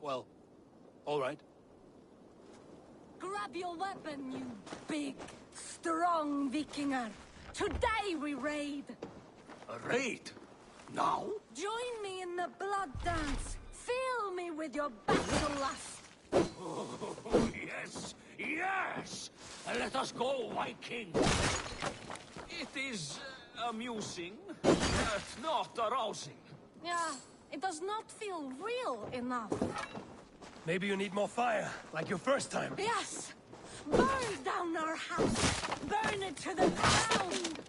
Well, all right. Grab your weapon, you big, strong Vikinger. Today we raid. A raid? Now? Join me in the blood dance. Fill me with your battle lust. Oh, yes, yes! Let us go, Viking! It is amusing, but not arousing. Yeah, it does not feel real enough. Maybe you need more fire, like your first time. Yes! Burn down our house! Burn it to the ground!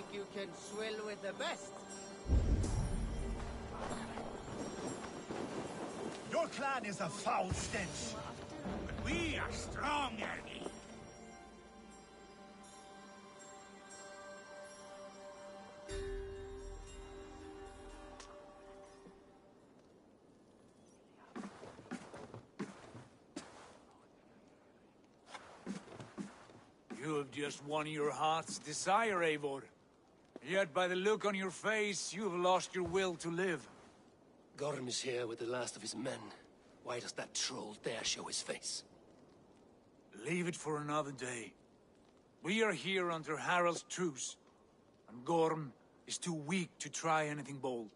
think you can swill with the best? Your clan is a foul stench. But we are strong, Ernie. You have just won your heart's desire, Eivor. Yet by the look on your face, you have lost your will to live. Gorm is here with the last of his men. Why does that troll dare show his face? Leave it for another day. We are here under Harald's truce, and Gorm is too weak to try anything bold.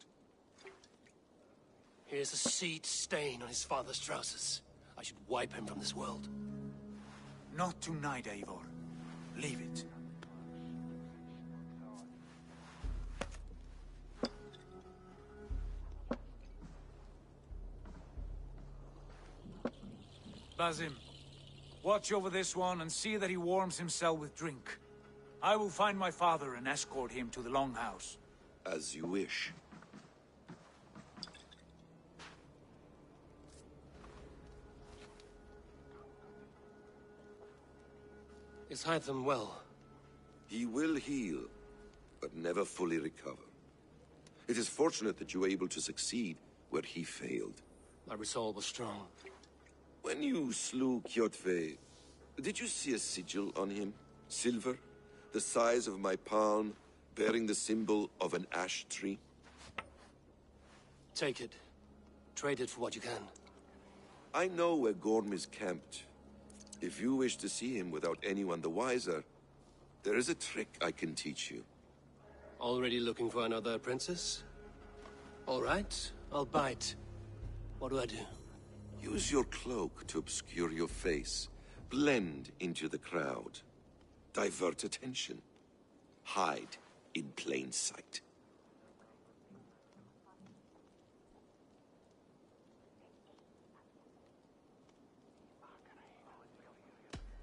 Here's a seed stain on his father's trousers. I should wipe him from this world. Not tonight, Eivor. Leave it. Basim, watch over this one and see that he warms himself with drink. I will find my father and escort him to the Longhouse. As you wish. Is Hytham well? He will heal, but never fully recover. It is fortunate that you were able to succeed where he failed. My resolve was strong. When you slew Kjotve, did you see a sigil on him? Silver, the size of my palm, bearing the symbol of an ash tree? Take it. Trade it for what you can. I know where Gorm is camped. If you wish to see him without anyone the wiser, there is a trick I can teach you. Already looking for another princess? All right, I'll bite. What do I do? Use your cloak to obscure your face. Blend into the crowd. Divert attention. Hide in plain sight.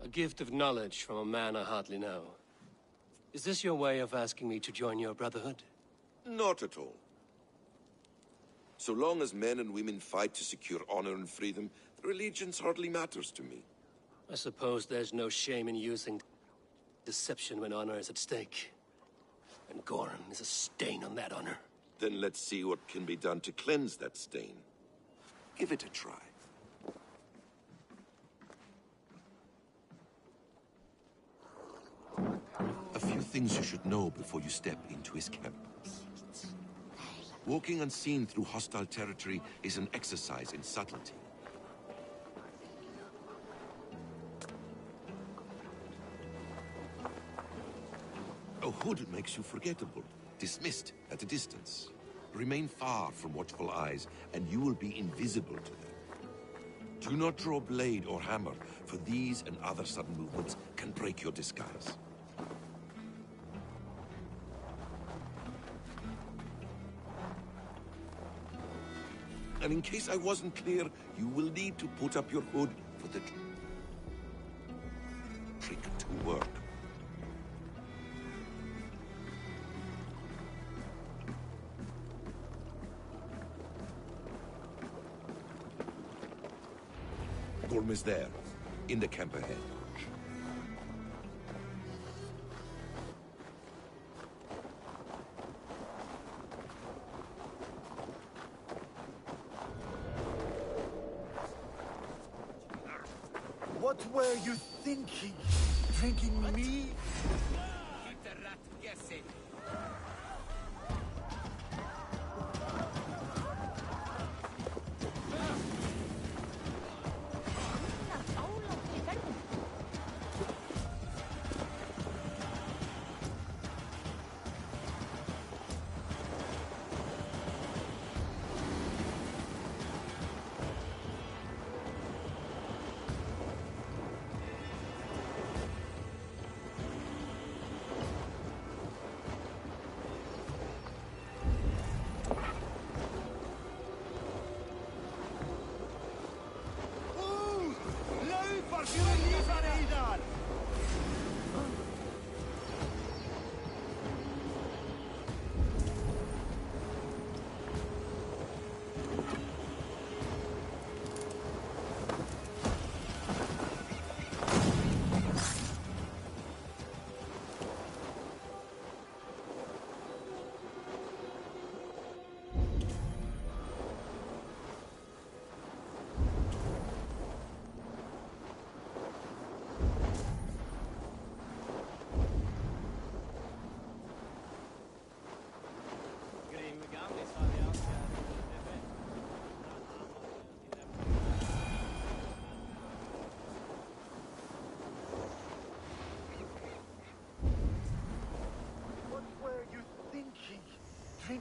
A gift of knowledge from a man I hardly know. Is this your way of asking me to join your brotherhood? Not at all. So long as men and women fight to secure honor and freedom, their allegiance hardly matters to me. I suppose there's no shame in using deception when honor is at stake. And Gorm is a stain on that honor. Then let's see what can be done to cleanse that stain. Give it a try. A few things you should know before you step into his camp. Walking unseen through hostile territory is an exercise in subtlety. A hood makes you forgettable, dismissed at a distance. Remain far from watchful eyes, and you will be invisible to them. Do not draw blade or hammer, for these and other sudden movements can break your disguise. And in case I wasn't clear, you will need to put up your hood for the trick to work. Gorm is there, in the camp ahead. What were you thinking? Drinking me?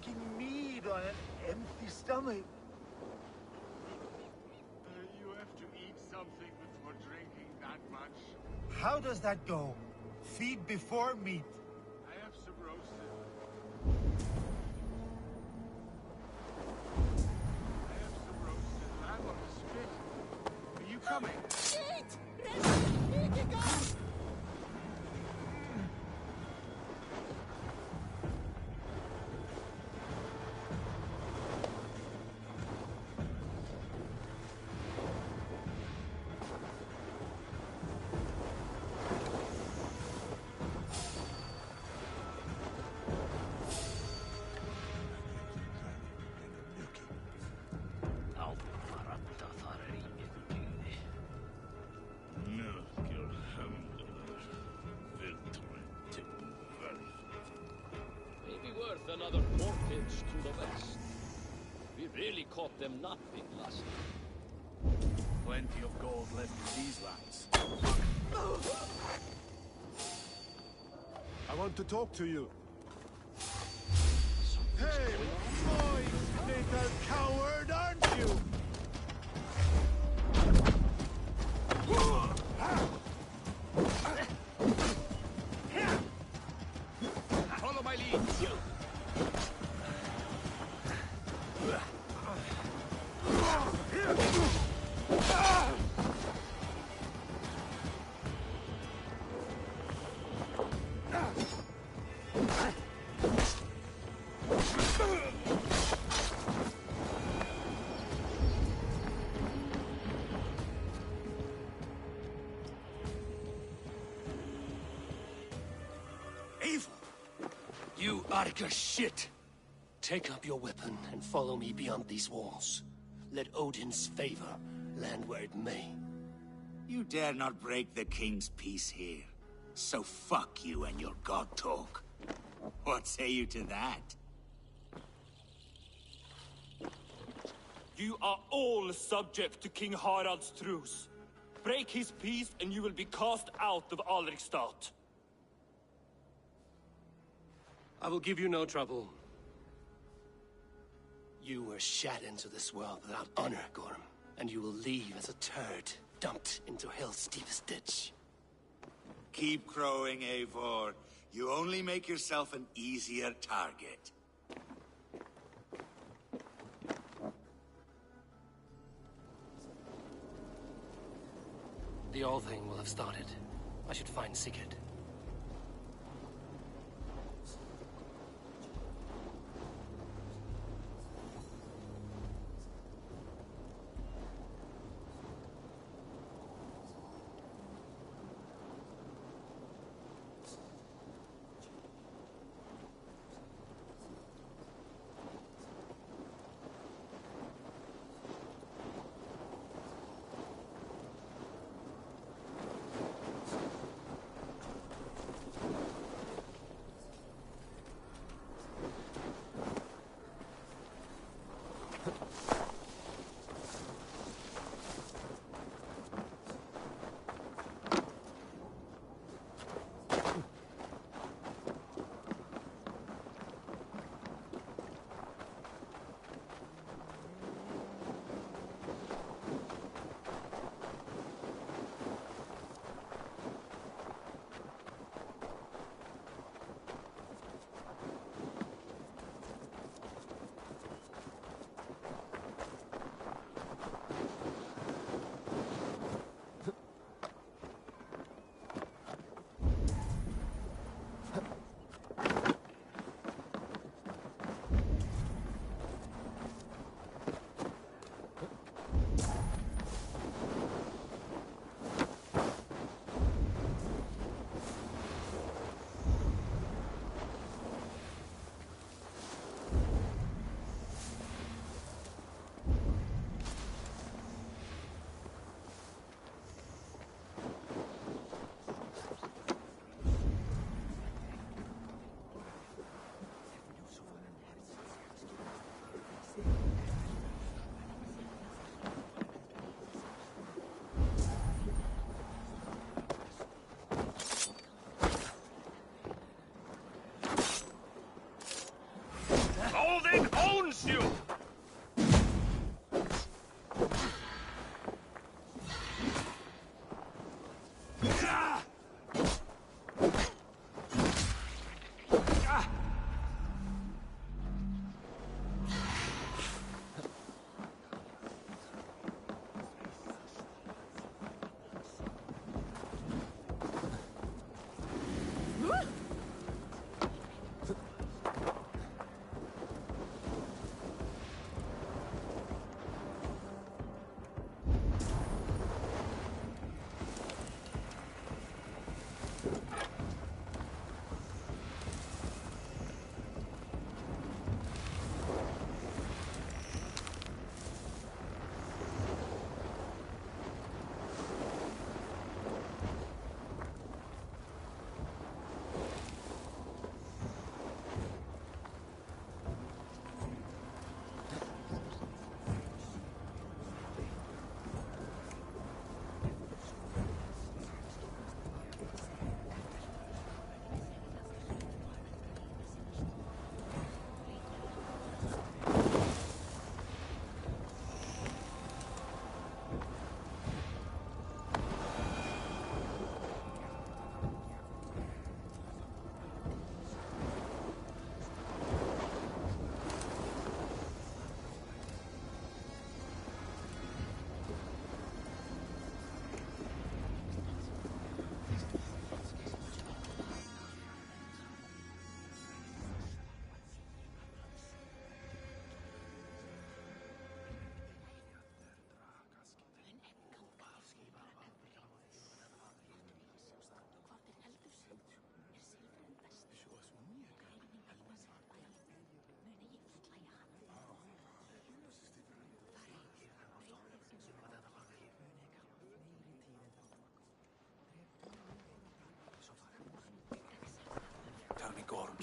drinking mead on an empty stomach. You have to eat something before drinking that much. How does that go? Feed before meat. I have some roasted. Lamb on the spit. Are you coming? Another portage to the west. We really caught them napping last night. Plenty of gold left in these lands. I want to talk to you. Hey, boy, little coward, aren't you? Follow my lead. You Arga shit! Take up your weapon and follow me beyond these walls. Let Odin's favor land where it may. You dare not break the king's peace here. So fuck you and your god talk. What say you to that? You are all subject to King Harald's truce. Break his peace and you will be cast out of Alrikstad. I will give you no trouble. You were shat into this world without honor, Gorm, and you will leave as a turd dumped into hell's deepest ditch. Keep crowing, Eivor. You only make yourself an easier target. The All Thing will have started. I should find Sigurd.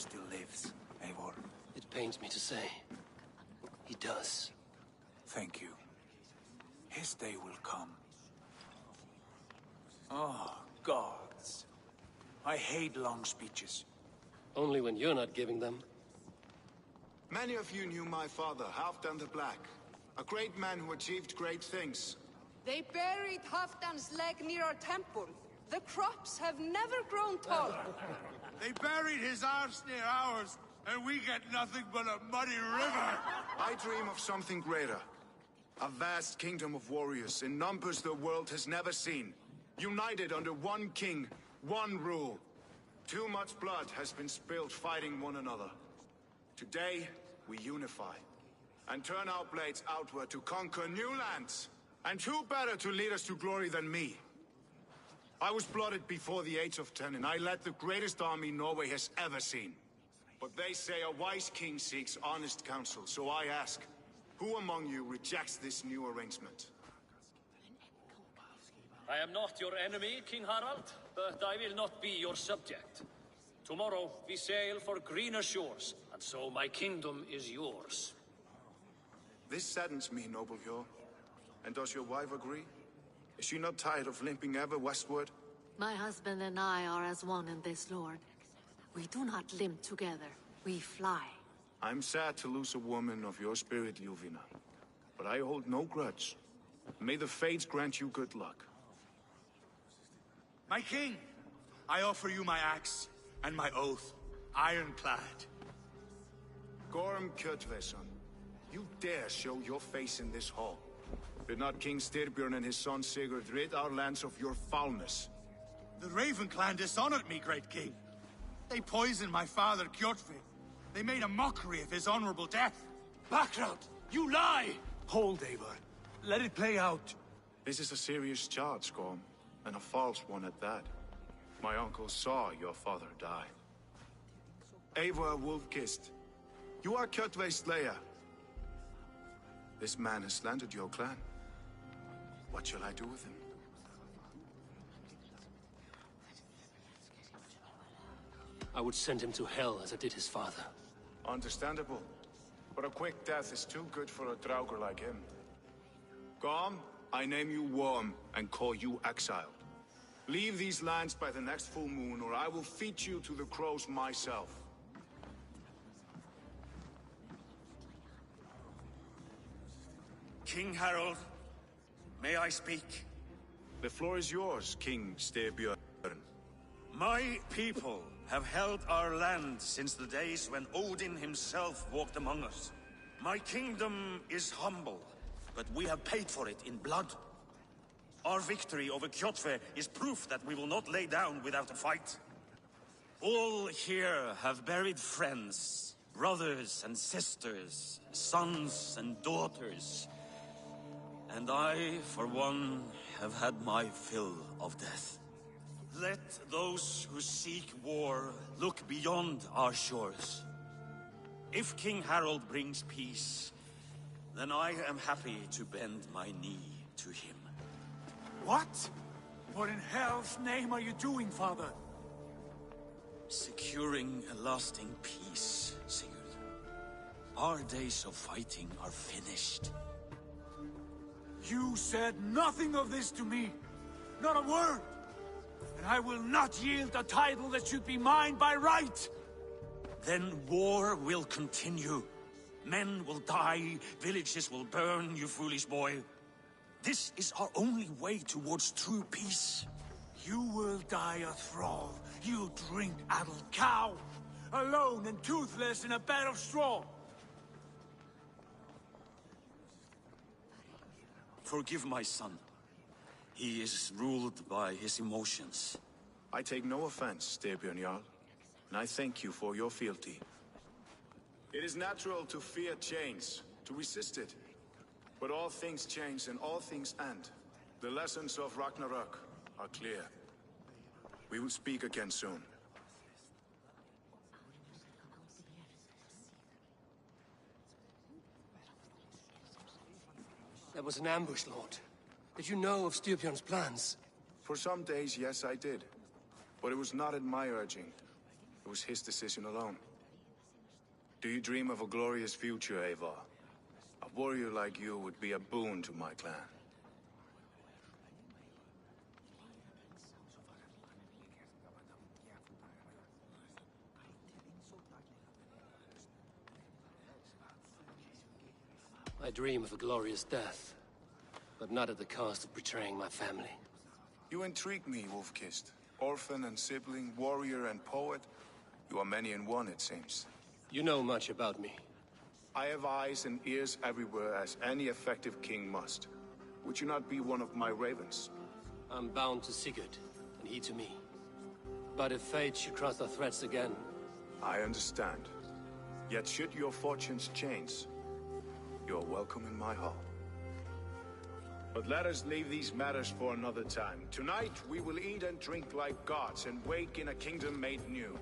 still lives, Eivor. It pains me to say. He does. Thank you. His day will come. Oh, gods. I hate long speeches. Only when you're not giving them. Many of you knew my father, Halfdan the Black. A great man who achieved great things. They buried Halfdan's leg near our temple. The crops have never grown tall. They buried his arse near ours, and we get nothing but a muddy river. I dream of something greater. A vast kingdom of warriors in numbers the world has never seen. United under one king, one rule. Too much blood has been spilled fighting one another. Today, we unify. And turn our blades outward to conquer new lands. And who better to lead us to glory than me? I was blooded before the age of 10, and I led the greatest army Norway has ever seen. But they say a wise king seeks honest counsel, so I ask, who among you rejects this new arrangement? I am not your enemy, King Harald, but I will not be your subject. Tomorrow we sail for greener shores, and so my kingdom is yours. This saddens me, noble Hjor. And does your wife agree? Is she not tired of limping ever westward? My husband and I are as one in this, Lord. We do not limp together. We fly. I'm sad to lose a woman of your spirit, Ljuvina. But I hold no grudge. May the fates grant you good luck. My king, I offer you my axe and my oath, ironclad. Gorm Kjotveson, you dare show your face in this hall. Did not King Styrbjörn and his son Sigurd rid our lands of your foulness? The Raven clan dishonored me, great king. They poisoned my father, Kjotve. They made a mockery of his honorable death. Background! You lie! Hold, Eivor. Let it play out. This is a serious charge, Gorm, and a false one at that. My uncle saw your father die. Eivor Wolf-Kissed, you are Kjotve's slayer. This man has slandered your clan. What shall I do with him? I would send him to hell as I did his father. Understandable. But a quick death is too good for a Draugr like him. Gorm, I name you Worm and call you exiled. Leave these lands by the next full moon, or I will feed you to the crows myself. King Harold, may I speak? The floor is yours, King Styrbjörn. My people have held our land since the days when Odin himself walked among us. My kingdom is humble, but we have paid for it in blood. Our victory over Kjotve is proof that we will not lay down without a fight. All here have buried friends, brothers and sisters, sons and daughters. And I, for one, have had my fill of death. Let those who seek war look beyond our shores. If King Harold brings peace, then I am happy to bend my knee to him. What? What in hell's name are you doing, father? Securing a lasting peace, Sigurd. Our days of fighting are finished. You said nothing of this to me. Not a word. And I will not yield a title that should be mine by right. Then war will continue. Men will die, villages will burn, you foolish boy. This is our only way towards true peace. You will die a thrall, you drink-addled cow. Alone and toothless in a bed of straw. Forgive my son. He is ruled by his emotions. I take no offense, Styrbjörn Jarl, and I thank you for your fealty. It is natural to fear change, to resist it. But all things change and all things end. The lessons of Ragnarok are clear. We will speak again soon. That was an ambush, Lord. Did you know of Styrbjörn's plans? For some days, yes, I did. But it was not at my urging. It was his decision alone. Do you dream of a glorious future, Eivor? A warrior like you would be a boon to my clan. I dream of a glorious death, but not at the cost of betraying my family. You intrigue me, Wolf-Kissed. Orphan and sibling, warrior and poet. You are many in one, it seems. You know much about me. I have eyes and ears everywhere, as any effective king must. Would you not be one of my ravens? I'm bound to Sigurd, and he to me. But if fate should cross our threads again... I understand. Yet should your fortunes change, you're welcome in my hall. But let us leave these matters for another time. Tonight, we will eat and drink like gods and wake in a kingdom made new.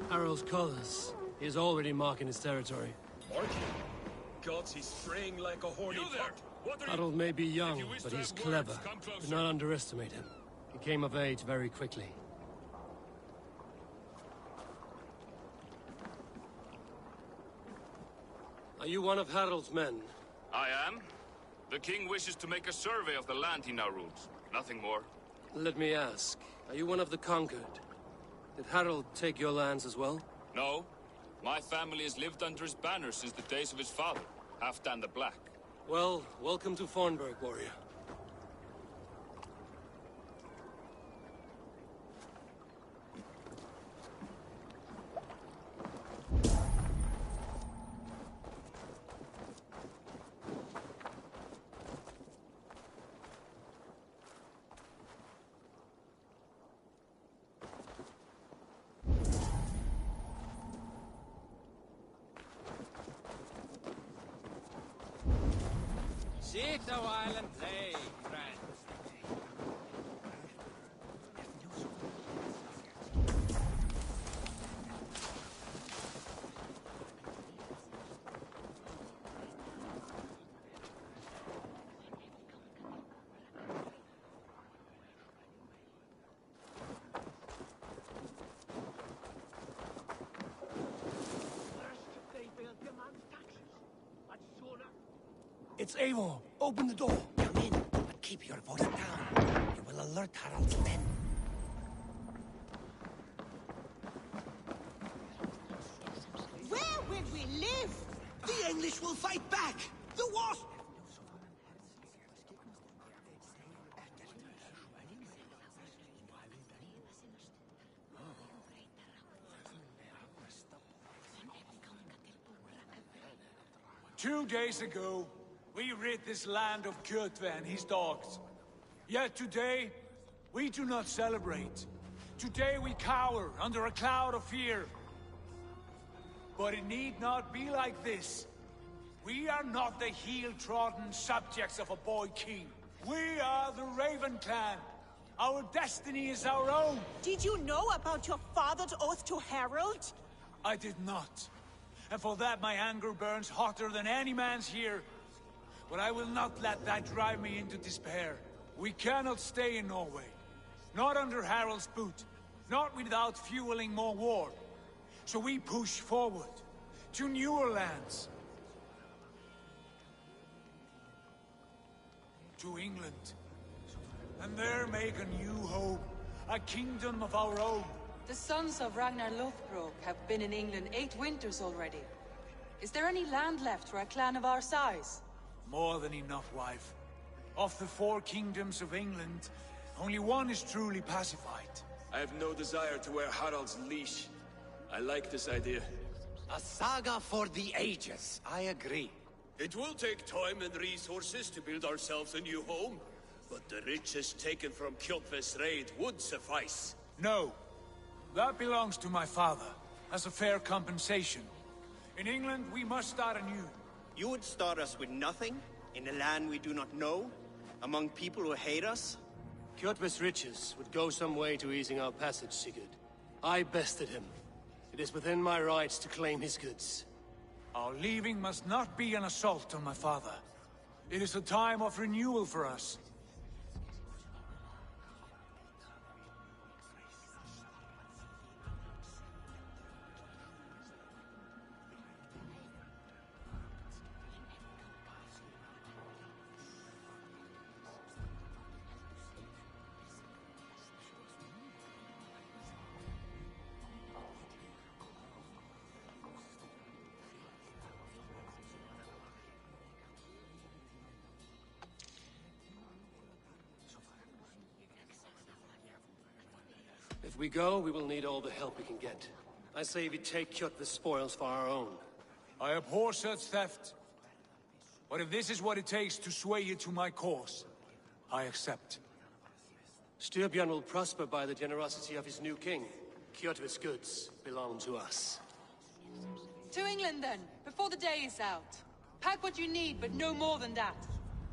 Harald's colors. He is already marking his territory. Marking? Gods, he's straying like a horny pup. Harold may be young, but he's clever. Do not underestimate him. He came of age very quickly. Are you one of Harold's men? I am. The king wishes to make a survey of the land he now rules. Nothing more. Let me ask, are you one of the conquered? Did Harold take your lands as well? No. My family has lived under his banner since the days of his father, Halfdan the Black. Well, welcome to Fornburg, warrior. Sit a while and play, friend. It's Eivor. Open the door. Come in, but keep your voice down. You will alert Harald's men. Where will we live? The English will fight back! The war... Two days ago, we rid this land of Kjotve and his dogs. Yet today, we do not celebrate. Today we cower under a cloud of fear. But it need not be like this. We are not the heel-trodden subjects of a boy king. We are the Raven clan. Our destiny is our own. Did you know about your father's oath to Harald? I did not. And for that my anger burns hotter than any man's here. But I will not let that drive me into despair. We cannot stay in Norway. Not under Harald's boot. Not without fueling more war. So we push forward. To newer lands. to England. And there make a new home, a kingdom of our own. The sons of Ragnar Lothbrok have been in England 8 winters already. Is there any land left for a clan of our size? More than enough, wife. Of the 4 kingdoms of England, only one is truly pacified. I have no desire to wear Harald's leash. I like this idea. A saga for the ages. I agree. It will take time and resources to build ourselves a new home, but the riches taken from Kjotve's raid would suffice. No. That belongs to my father, as a fair compensation. In England, we must start anew. You would start us with nothing? In a land we do not know? Among people who hate us? Kjotve's riches would go some way to easing our passage, Sigurd. I bested him. It is within my rights to claim his goods. Our leaving must not be an assault on my father. It is a time of renewal for us. If we go, we will need all the help we can get. I say we take Kjotve's spoils for our own. I abhor such theft. But if this is what it takes to sway you to my cause, I accept. Styrbjörn will prosper by the generosity of his new king. Kjotve's goods belong to us. To England then, before the day is out. Pack what you need, but no more than that.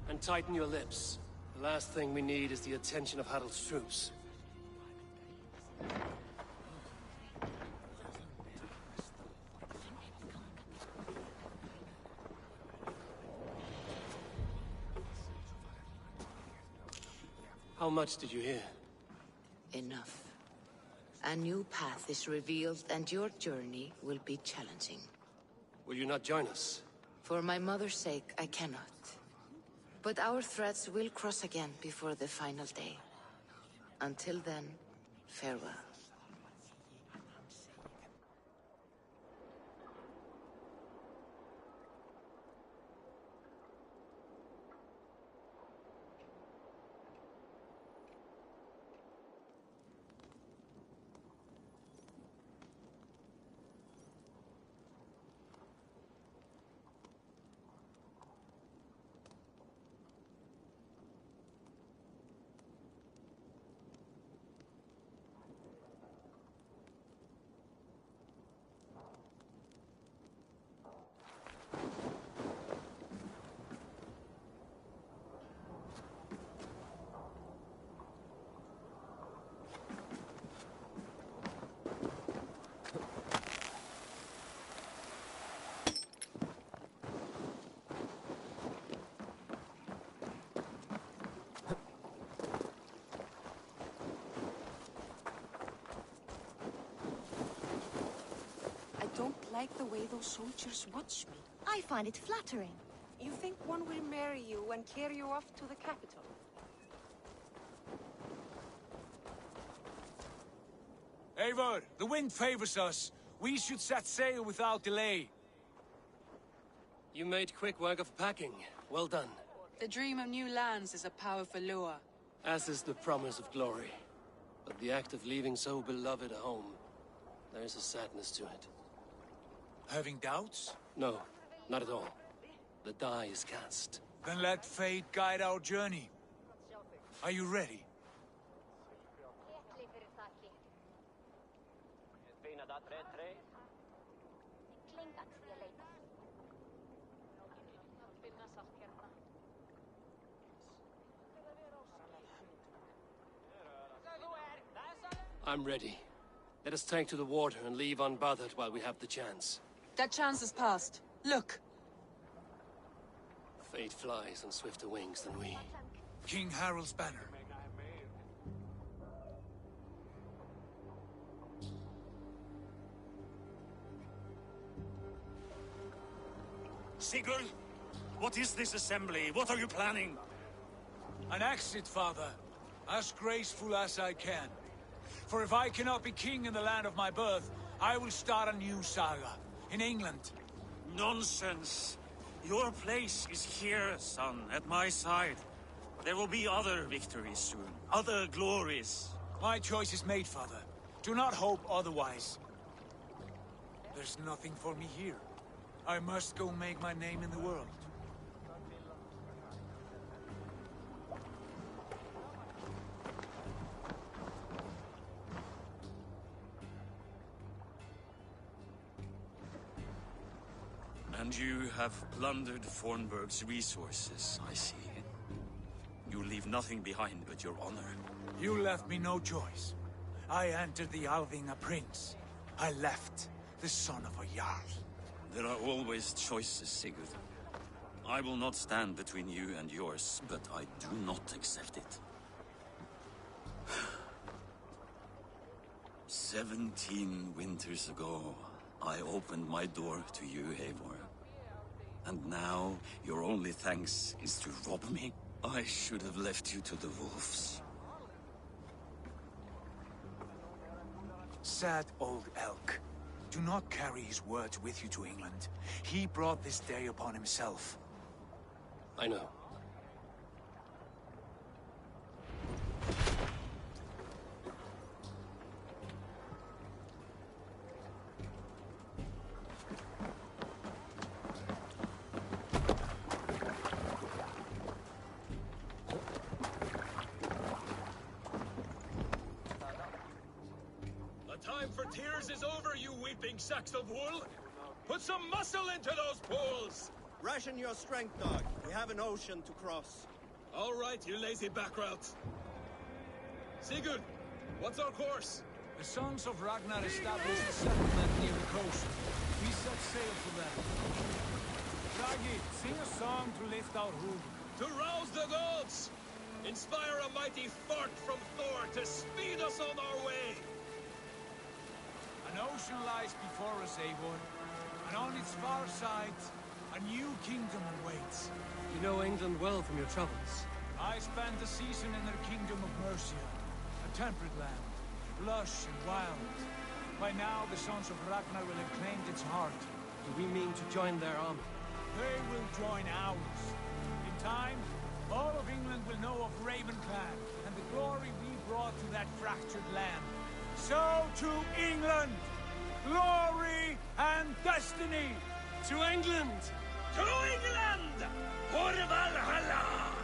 And tighten your lips. The last thing we need is the attention of Harald's troops. How much did you hear? Enough. A new path is revealed, and your journey will be challenging. Will you not join us? For my mother's sake, I cannot. But our threads will cross again before the final day. Until then, farewell. I don't like the way those soldiers watch me. I find it flattering. You think one will marry you and carry you off to the capital? Eivor, the wind favors us. We should set sail without delay. You made quick work of packing. Well done. The dream of new lands is a powerful lure. As is the promise of glory. But the act of leaving so beloved a home, there is a sadness to it. Having doubts? No, not at all. The die is cast. Then let fate guide our journey. Are you ready? I'm ready. Let us take to the water and leave unbothered while we have the chance. That chance is past. Look! Fate flies on swifter wings than we. King Harald's banner. Sigurd, what is this assembly? What are you planning? An exit, father. As graceful as I can. For if I cannot be king in the land of my birth, I will start a new saga. In England. Nonsense. Your place is here, son, at my side. There will be other victories soon. Other glories. My choice is made, father. Do not hope otherwise. There's nothing for me here. I must go make my name in the world. And you have plundered Fornburg's resources, I see. You leave nothing behind but your honor. You left me no choice. I entered the Alving a prince. I left the son of a Jarl. There are always choices, Sigurd. I will not stand between you and yours, but I do not accept it. 17 winters ago, I opened my door to you, Eivor. And now, your only thanks is to rob me? I should have left you to the wolves. Sad old elk. Do not carry his words with you to England. He brought this day upon himself. I know. Time for tears is over, you weeping sacks of wool! Put some muscle into those pools! Ration your strength, dog. We have an ocean to cross. All right, you lazy backrout. Sigurd, what's our course? The Sons of Ragnar established a settlement near the coast. We set sail for them. Ragi, sing a song to lift our hood. To rouse the gods! Inspire a mighty fart from Thor to speed us on our way! An ocean lies before us, Eivor, and on its far side, a new kingdom awaits. You know England well from your travels. I spent a season in their kingdom of Mercia, a temperate land, lush and wild. By now, the Sons of Ragnar will have claimed its heart. Do we mean to join their army? They will join ours. In time, all of England will know of Ravenclan and the glory we brought to that fractured land. So to England! Glory and destiny! To England! To England! For Valhalla!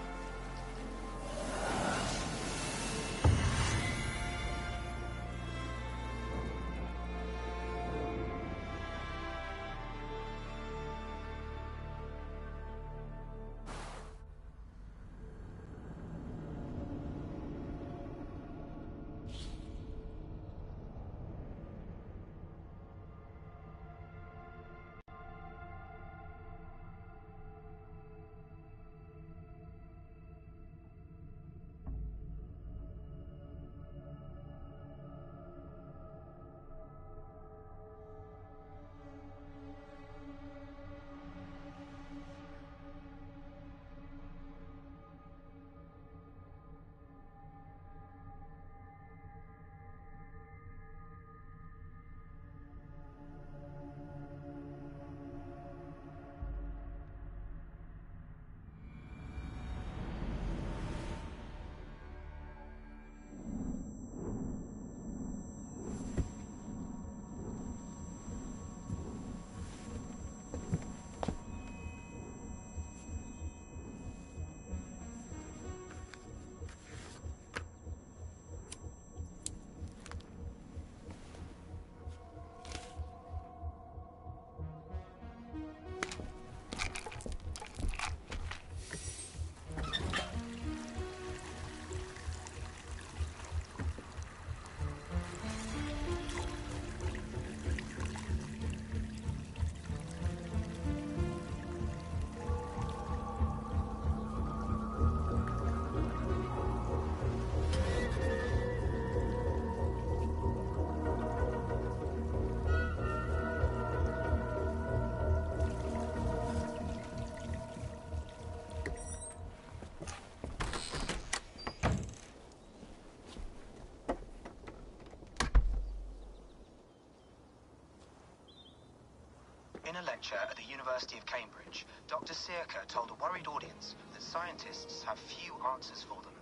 In a lecture at the University of Cambridge, Dr. Circa told a worried audience that scientists have few answers for them.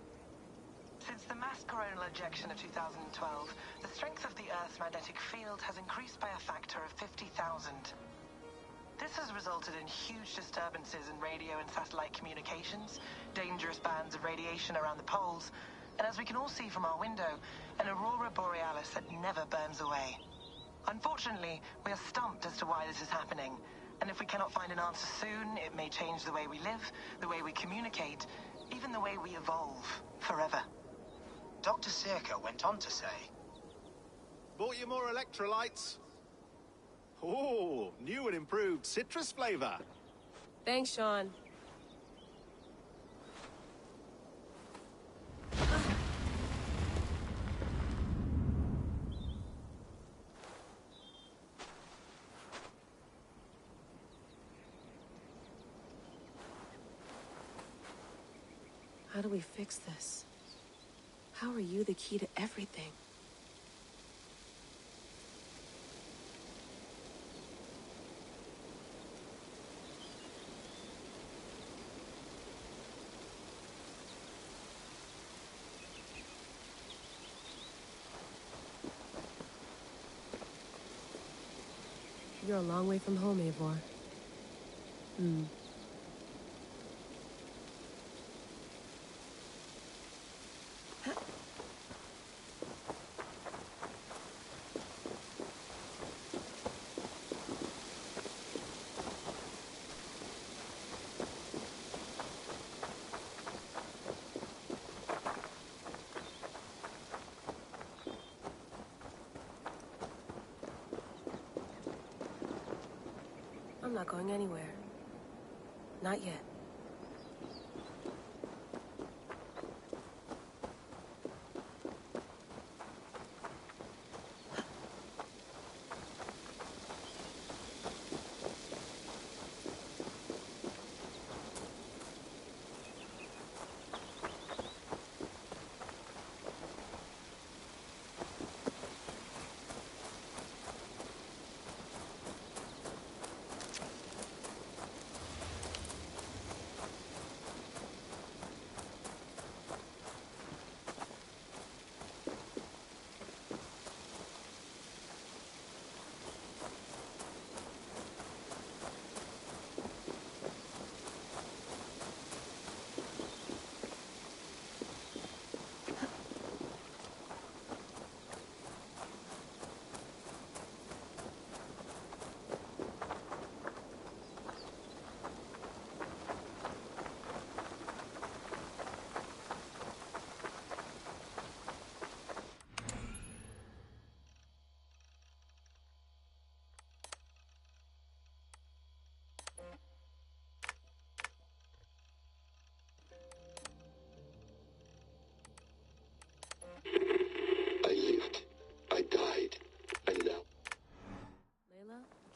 Since the mass coronal ejection of 2012, the strength of the Earth's magnetic field has increased by a factor of 50,000. This has resulted in huge disturbances in radio and satellite communications, dangerous bands of radiation around the poles, and as we can all see from our window, an aurora borealis that never burns away. Unfortunately, we are stumped as to why this is happening, and if we cannot find an answer soon, it may change the way we live, the way we communicate, even the way we evolve, forever. Dr. Circa went on to say, Bought you more electrolytes? Oh, new and improved citrus flavor. Thanks, Sean. How do we fix this? How are you the key to everything? You're a long way from home, Eivor. I'm not going anywhere. Not yet.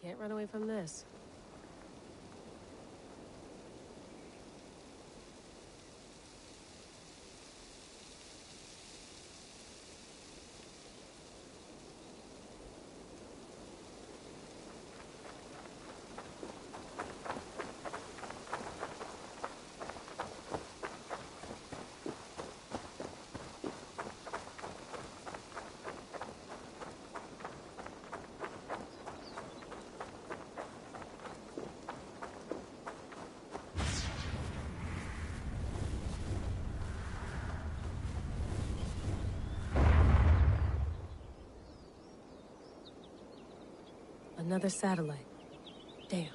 Can't run away from this. Another satellite. Damn.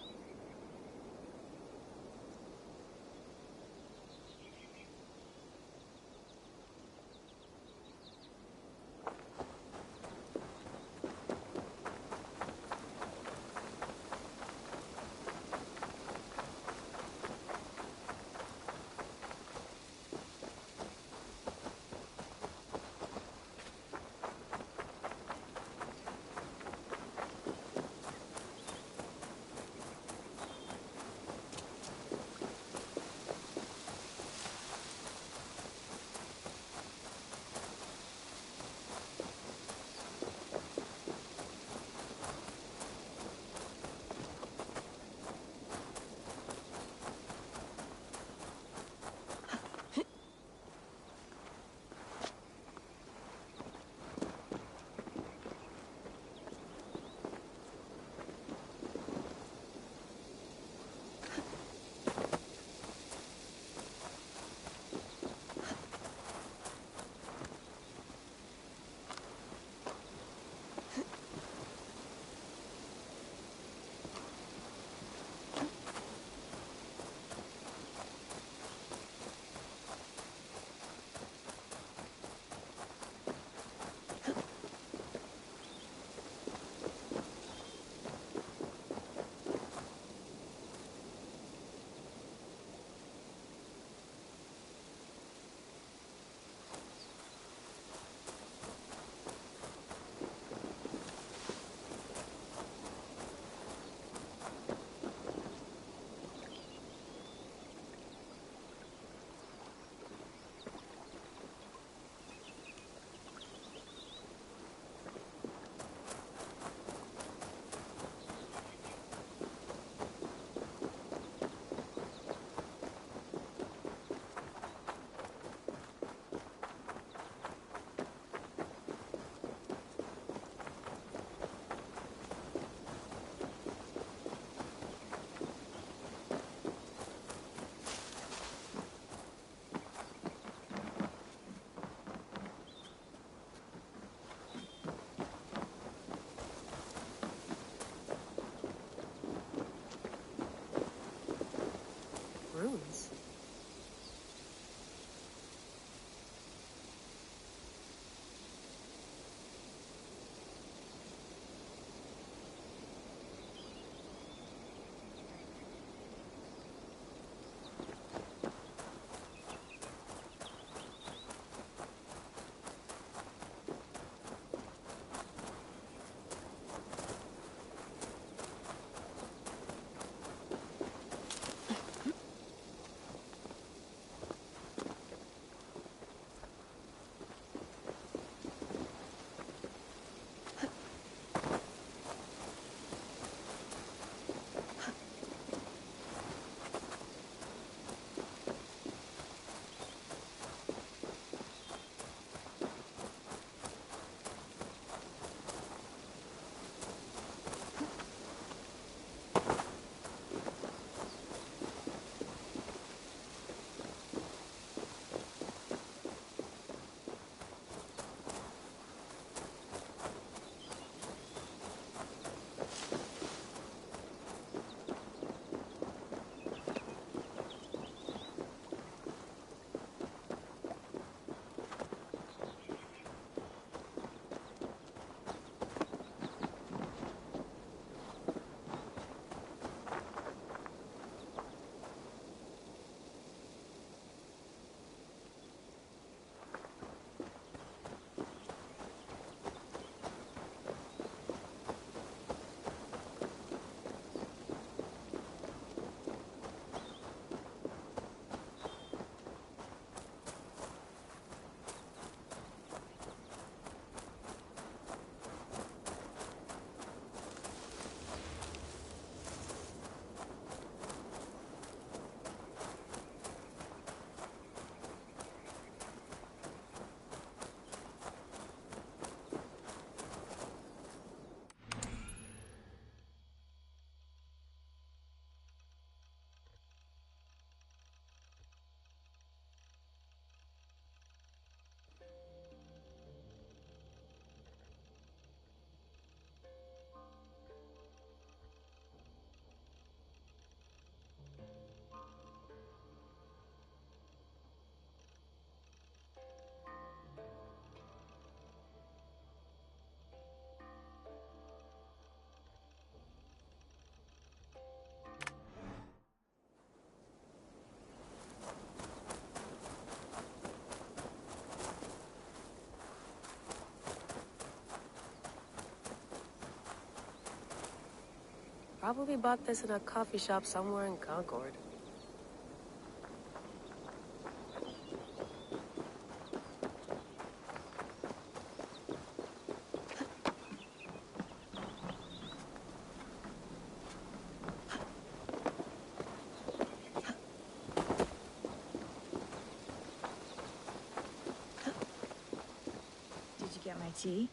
Probably bought this in a coffee shop somewhere in Concord. Did you get my tea?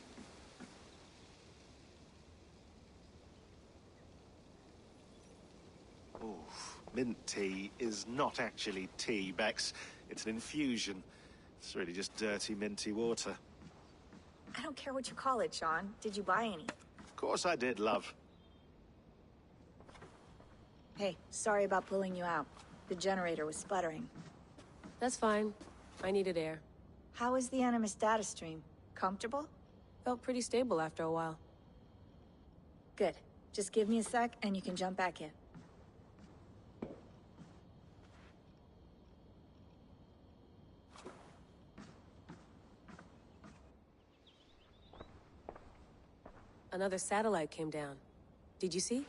Mint tea is not actually tea, Bex. It's an infusion. It's really just dirty, minty water. I don't care what you call it, Sean. Did you buy any? Of course I did, love. Hey, sorry about pulling you out. The generator was sputtering. That's fine. I needed air. How was the Animus data stream? Comfortable? Felt pretty stable after a while. Good. Just give me a sec and you can jump back in. Another satellite came down. Did you see?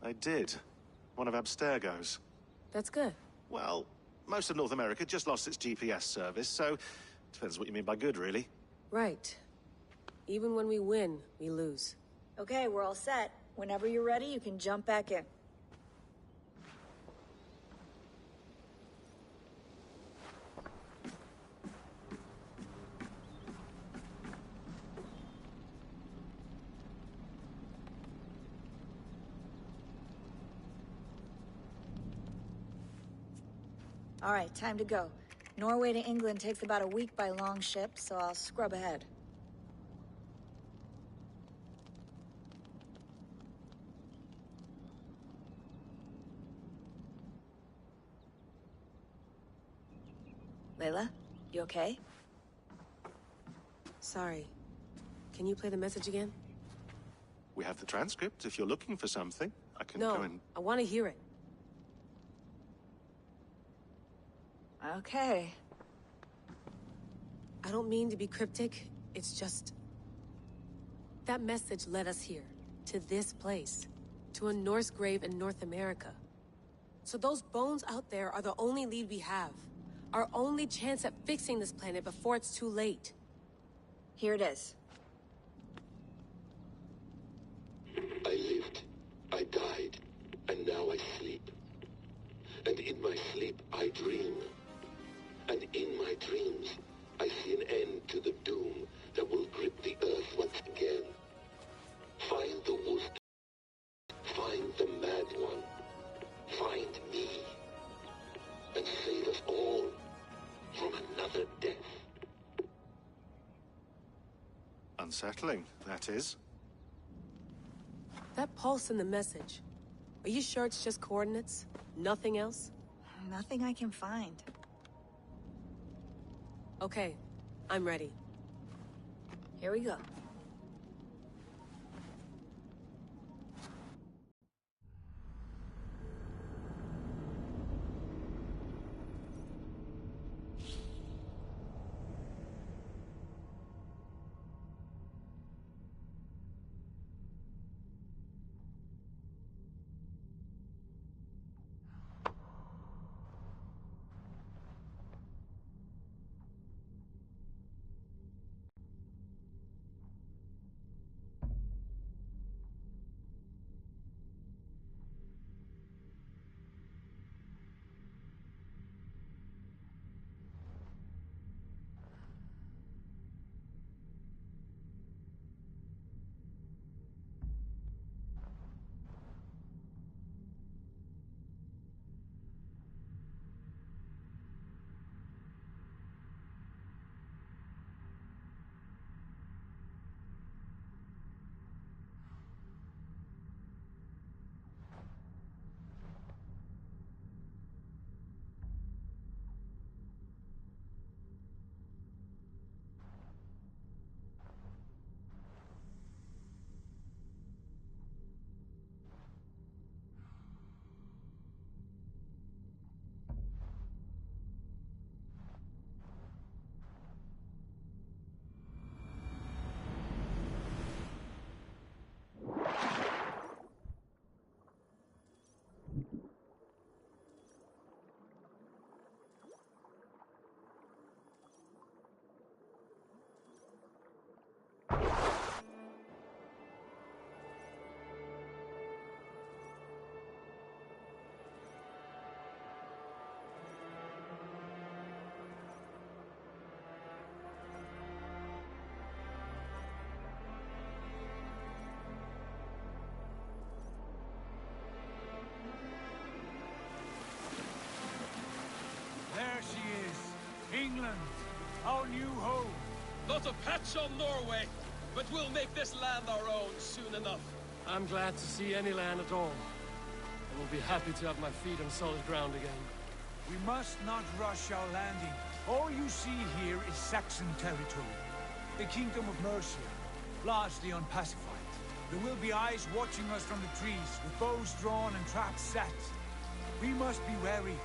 I did. One of Abstergo's. That's good. Well, most of North America just lost its GPS service, so depends what you mean by good, really. Right. Even when we win, we lose. Okay, we're all set. Whenever you're ready, you can jump back in. All right, time to go. Norway to England takes about a week by long ship, so I'll scrub ahead. Layla, you okay? Sorry. Can you play the message again? We have the transcript. If you're looking for something, I can go and... No, I want to hear it. Okay. I don't mean to be cryptic. It's just... that message led us here. To this place. To a Norse grave in North America. So those bones out there are the only lead we have. Our only chance at fixing this planet before it's too late. Here it is. I lived, I died, and now I sleep. And in my sleep I dream. And in my dreams, I see an end to the doom that will grip the Earth once again. Find the wolf. Find the mad one. Find me. And save us all from another death. Unsettling, that is. That pulse in the message. Are you sure it's just coordinates? Nothing else? Nothing I can find. Okay, I'm ready. Here we go. England, our new home. Not a patch on Norway, but we'll make this land our own soon enough. I'm glad to see any land at all. I will be happy to have my feet on solid ground again. We must not rush our landing. All you see here is Saxon territory. The Kingdom of Mercia, largely unpacified. There will be eyes watching us from the trees, with bows drawn and traps set. We must be wary.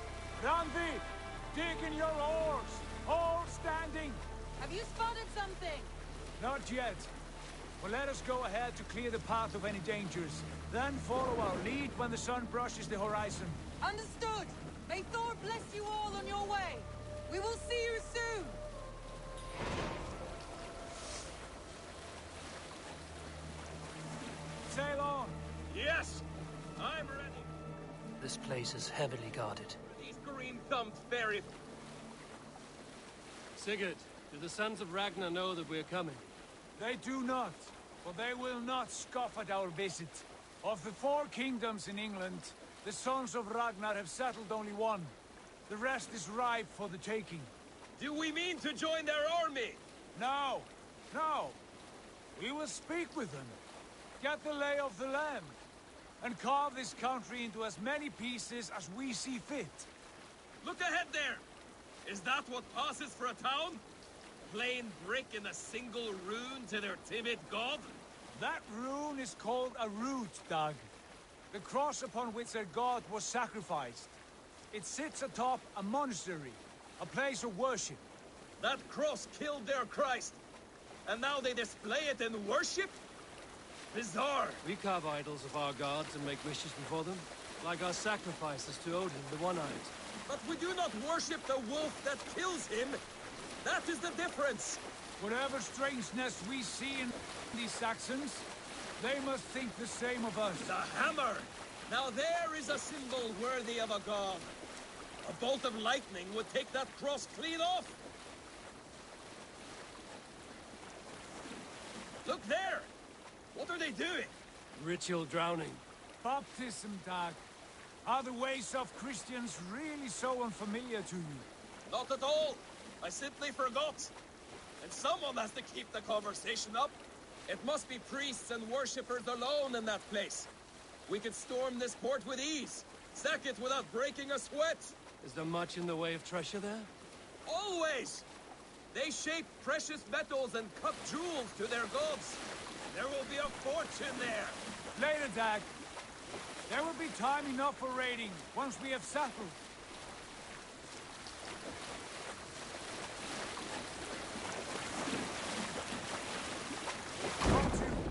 Randi, dig in your oars! All standing! Have you spotted something? Not yet. But let us go ahead to clear the path of any dangers. Then follow our lead when the sun brushes the horizon. Understood! May Thor bless you all on your way! We will see you soon! Sail on! Yes! I'm ready! This place is heavily guarded. These green-thumbed fairy... Sigurd, do the sons of Ragnar know that we're coming? They do not, but they will not scoff at our visit. Of the 4 kingdoms in England, the sons of Ragnar have settled only one. The rest is ripe for the taking. Do we mean to join their army? No, no. We will speak with them, get the lay of the land, and carve this country into as many pieces as we see fit. Look ahead there! Is that what passes for a town? Plain brick in a single rune to their timid god? That rune is called a root, Dag. The cross upon which their god was sacrificed. It sits atop a monastery, a place of worship. That cross killed their Christ, and now they display it in worship? Bizarre. We carve idols of our gods and make wishes before them, like our sacrifices to Odin, the One-Eyed. But we do not worship the wolf that kills him. That is the difference. Whatever strangeness we see in these Saxons, they must think the same of us. The hammer! Now there is a symbol worthy of a god. A bolt of lightning would take that cross clean off. Look there! What are they doing? Ritual drowning. Baptism, Dag. Are the ways of Christians really so unfamiliar to you? Not at all. I simply forgot. And someone has to keep the conversation up. It must be priests and worshippers alone in that place. We could storm this port with ease. Sack it without breaking a sweat. Is there much in the way of treasure there? Always! They shape precious metals and cut jewels to their gods. There will be a fortune there. Later, Dag. There will be time enough for raiding, once we have settled.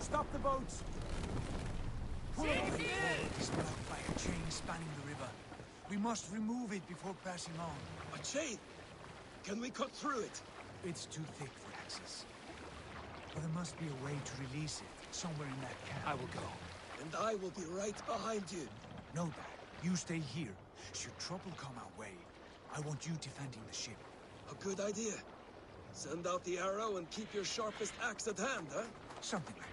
Stop the boats! Pull up the boat is blocked by a chain spanning the river. We must remove it before pressing on. A chain? Can we cut through it? It's too thick for access. But there must be a way to release it, somewhere in that camp. I will go. And I will be right behind you. No, Dad. You stay here. Should trouble come our way, I want you defending the ship. A good idea. Send out the arrow and keep your sharpest axe at hand, huh? Something like that.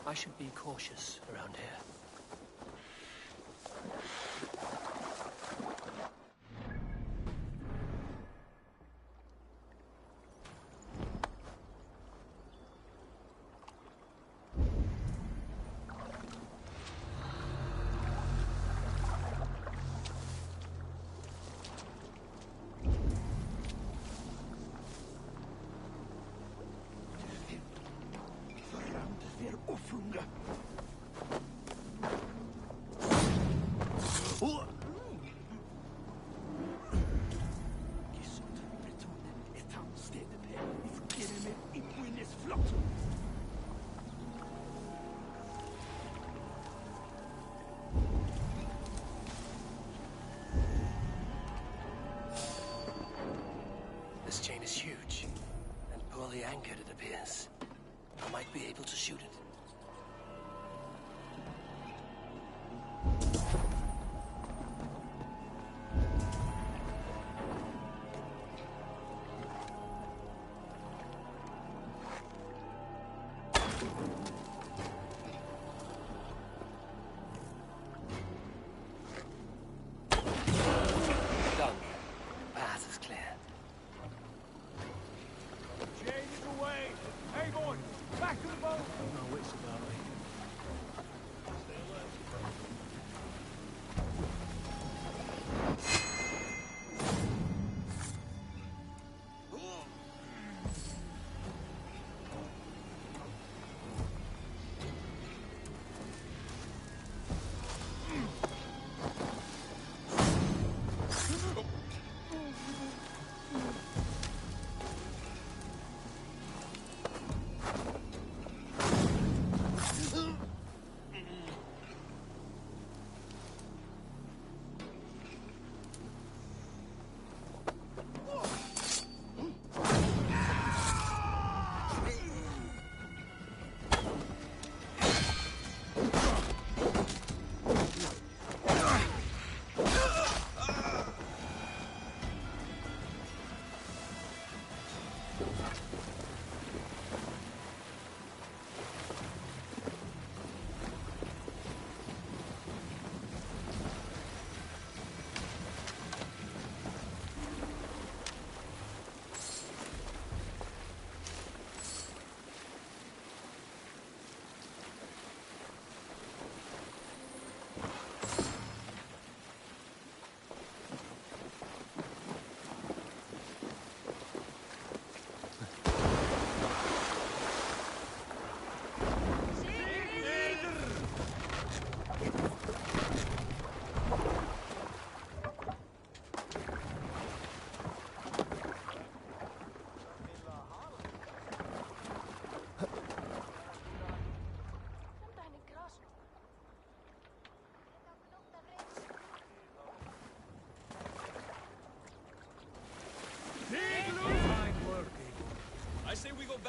I should be cautious around here.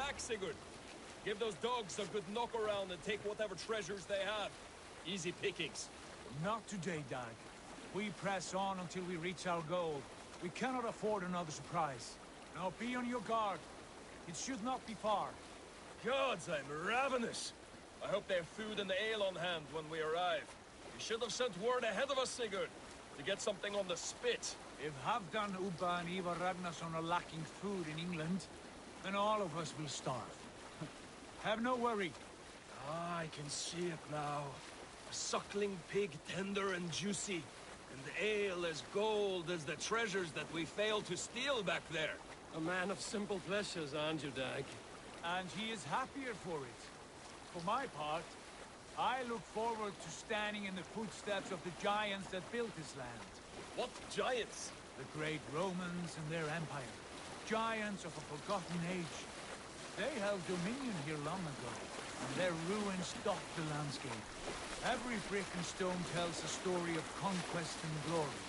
back, Sigurd. Give those dogs a good knock around and take whatever treasures they have. Easy pickings. Not today, Dag. We press on until we reach our goal. We cannot afford another surprise. Now be on your guard. It should not be far. Gods, I'm ravenous. I hope they have food and ale on hand when we arrive. You should have sent word ahead of us, Sigurd, to get something on the spit. If Halfdan, Ubba and Ivar Ragnarsson are lacking food in England, then all of us will starve. Have no worry. Ah, I can see it now. A suckling pig, tender and juicy. And the ale as gold as the treasures that we failed to steal back there. A man of simple pleasures, aren't you, Dag? And he is happier for it. For my part, I look forward to standing in the footsteps of the giants that built this land. What giants? The great Romans and their empire. Giants of a forgotten age. They held dominion here long ago, and their ruins dot the landscape. Every brick and stone tells a story of conquest and glory.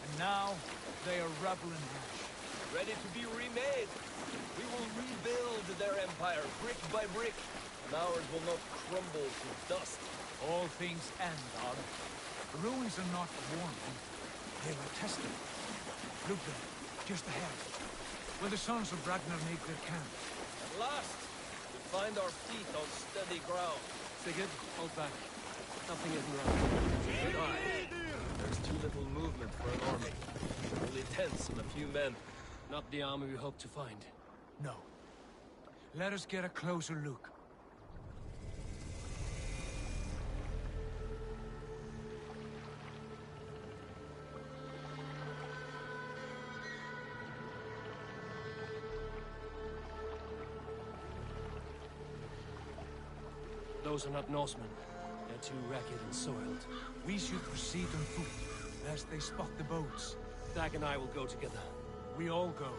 And now, they are rubble and ash. Ready to be remade. We will rebuild their empire brick by brick, and ours will not crumble to dust. All things end, Dag. The ruins are not worn. They were tested. Look there, just ahead, where the sons of Ragnar make their camp. At last, we find our feet on steady ground. Sigurd, hold back. Something isn't right. Aye. There's too little movement for an army. Only tents and a few men. Not the army we hope to find. No. Let us get a closer look. Those are not Norsemen. They're too ragged and soiled. We should proceed on foot, lest they spot the boats. Dag and I will go together. We all go.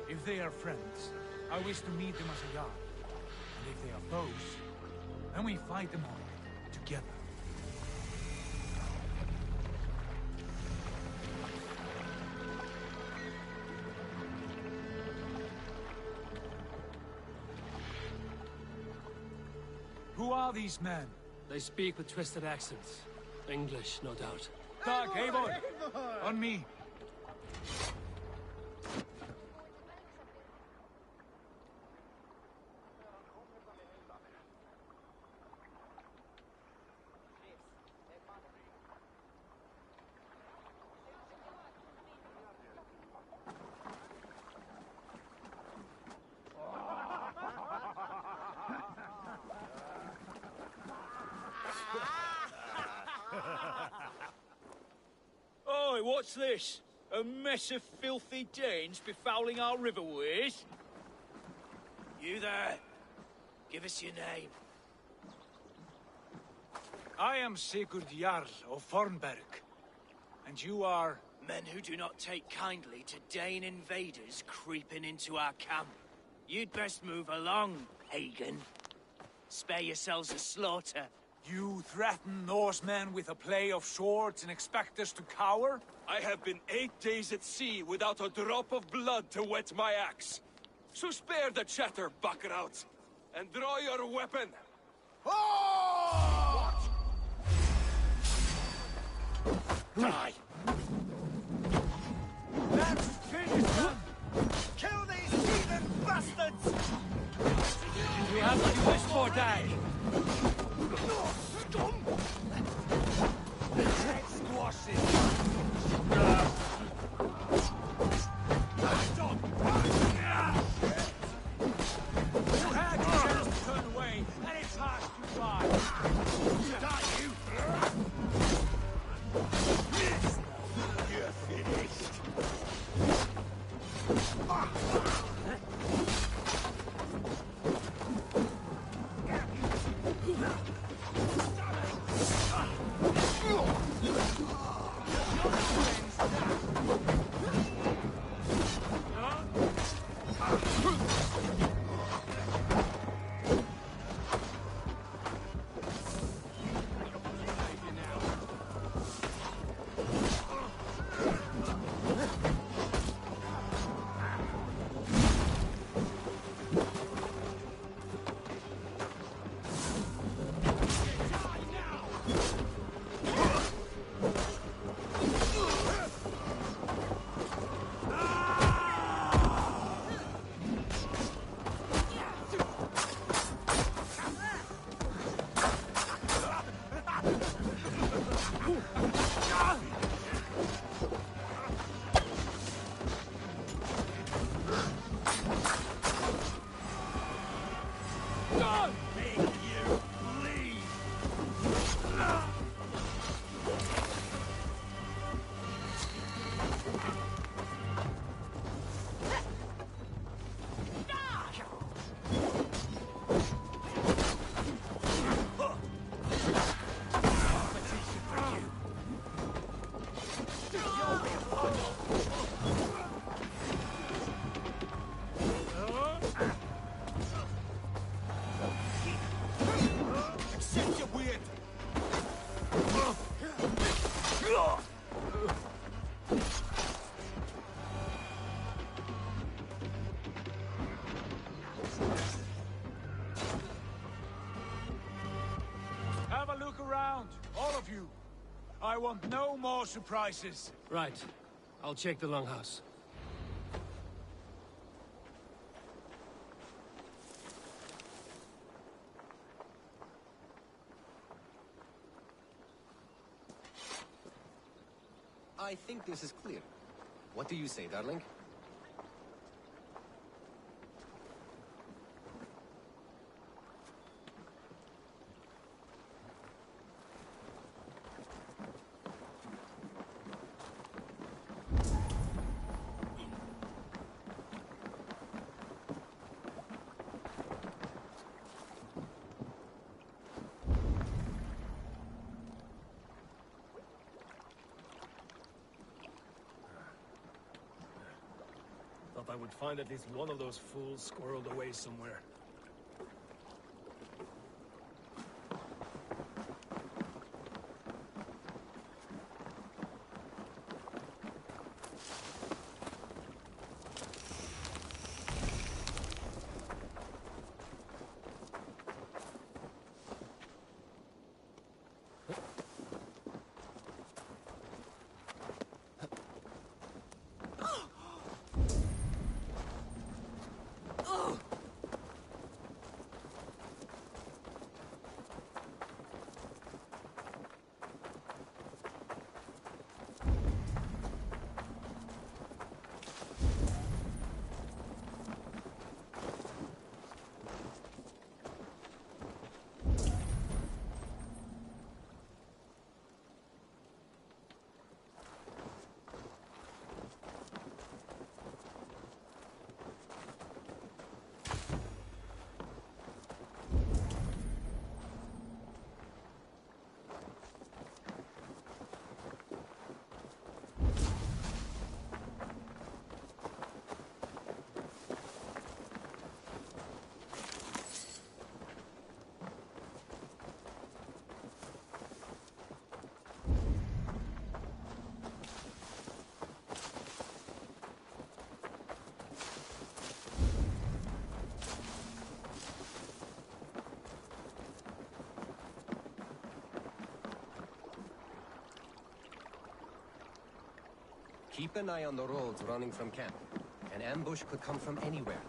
If they are friends, I wish to meet them as a yard. And if they are foes, then we fight them all, together. Who are these men? They speak with twisted accents. English, no doubt. Dag, Eivor! On me! Oi, what's this? A mess of filthy Danes befouling our riverways? You there. Give us your name. I am Sigurd Jarl of Fornberg. And you are... Men who do not take kindly to Dane invaders creeping into our camp. You'd best move along, Hagen. Spare yourselves a slaughter. You threaten Norsemen with a play of swords and expect us to cower? I have been 8 days at sea without a drop of blood to wet my axe. So spare the chatter, Buckerout, and draw your weapon. Oh! Die! Let's finish them! Kill these heathen bastards! We have what you wish for, Dag! You had your chance to turn away, and it passed you by. You're finished. want no more surprises. Right. I'll check the longhouse. I think this is clear. What do you say, darling? Thought I would find at least one of those fools squirreled away somewhere. Keep an eye on the roads running from camp. An ambush could come from anywhere.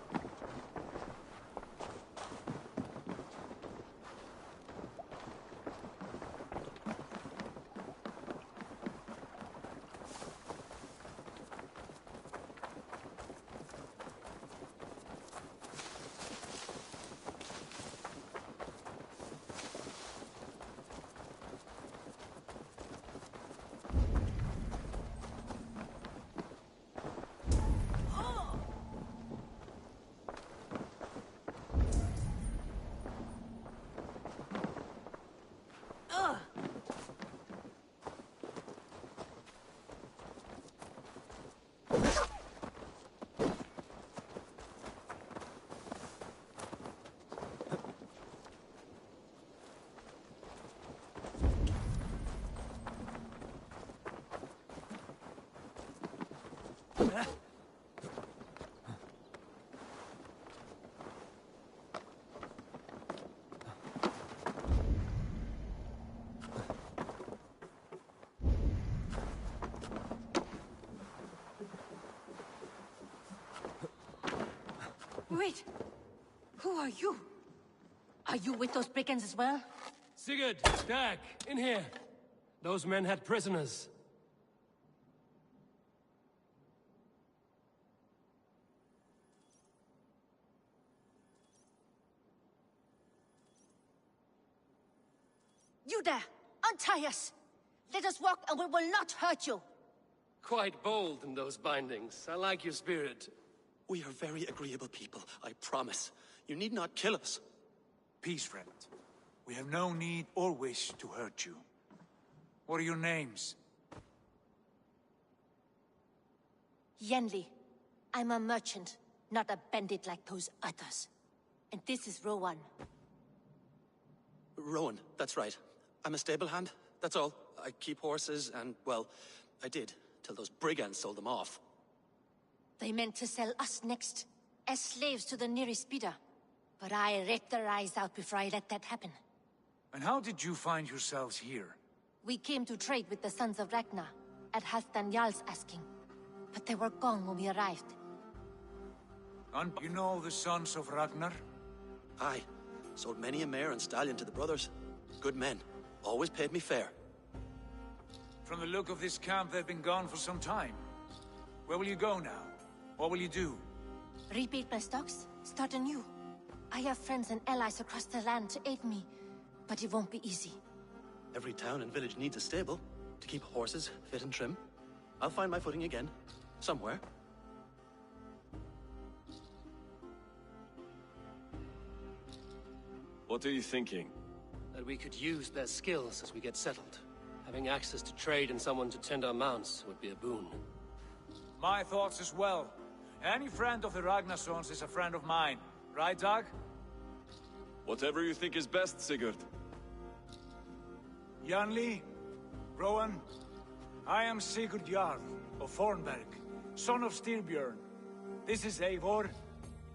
Wait! Who are you? Are you with those brigands as well? Sigurd! Dag! In here! Those men had prisoners. You there! Untie us! Let us walk and we will not hurt you! Quite bold in those bindings. I like your spirit. We are very agreeable people, I promise. You need not kill us. Peace, friend. We have no need or wish to hurt you. What are your names? Yenli. I'm a merchant, not a bandit like those others. And this is Rowan. Rowan, that's right. I'm a stable hand, that's all. I keep horses and, well, I did, till those brigands sold them off. They meant to sell us next, as slaves to the nearest bidder. But I ripped their eyes out before I let that happen. And how did you find yourselves here? We came to trade with the Sons of Ragnar, at Halfdan Jarl's asking. But they were gone when we arrived. And you know the Sons of Ragnar? Aye. Sold many a mare and stallion to the brothers. Good men. Always paid me fair. From the look of this camp, they've been gone for some time. Where will you go now? What will you do? Rebuild my stocks, start anew. I have friends and allies across the land to aid me, but it won't be easy. Every town and village needs a stable to keep horses fit and trim. I'll find my footing again, somewhere. What are you thinking? That we could use their skills as we get settled. Having access to trade and someone to tend our mounts would be a boon. My thoughts as well. Any friend of the Ragnarsons is a friend of mine. Right, Dag? Whatever you think is best, Sigurd. Janli, Rowan, I am Sigurd Jarl of Fornberg, son of Styrbjörn. This is Eivor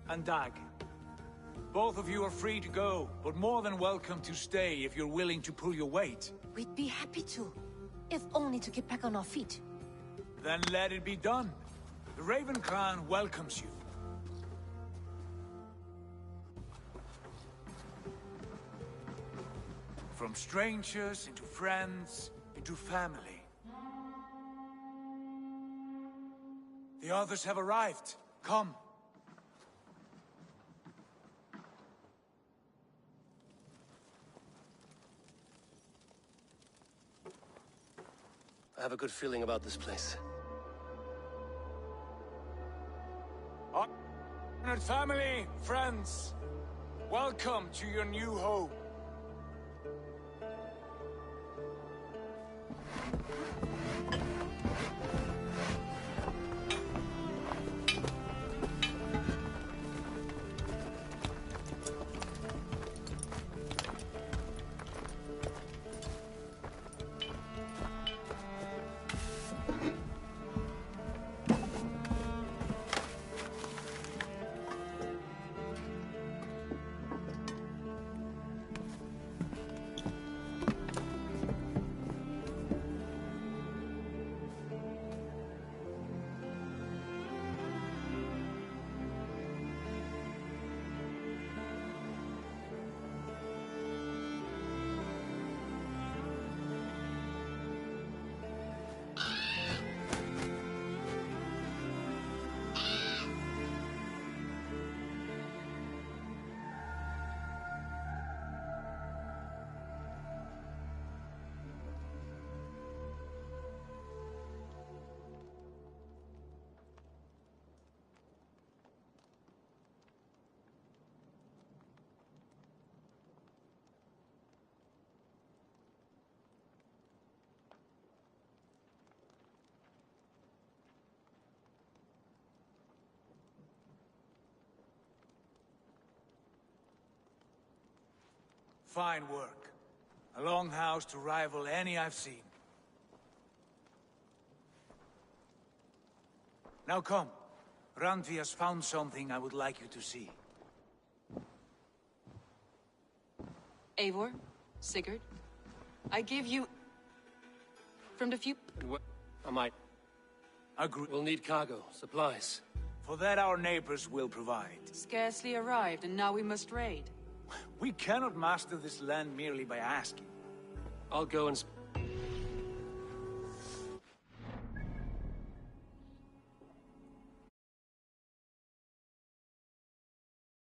and Dag. Both of you are free to go, but more than welcome to stay if you're willing to pull your weight. We'd be happy to, if only to get back on our feet. Then let it be done. The Raven Clan welcomes you. From strangers into friends, into family. The others have arrived. Come. I have a good feeling about this place. Honored family, friends, welcome to your new home. Fine work. A longhouse to rival any I've seen. Now come. Randvi has found something I would like you to see. Eivor, Sigurd, I give you... from the few... I might. Agree. We'll need cargo, supplies. For that our neighbors will provide. Scarcely arrived, and now we must raid. We cannot master this land merely by asking. I'll go and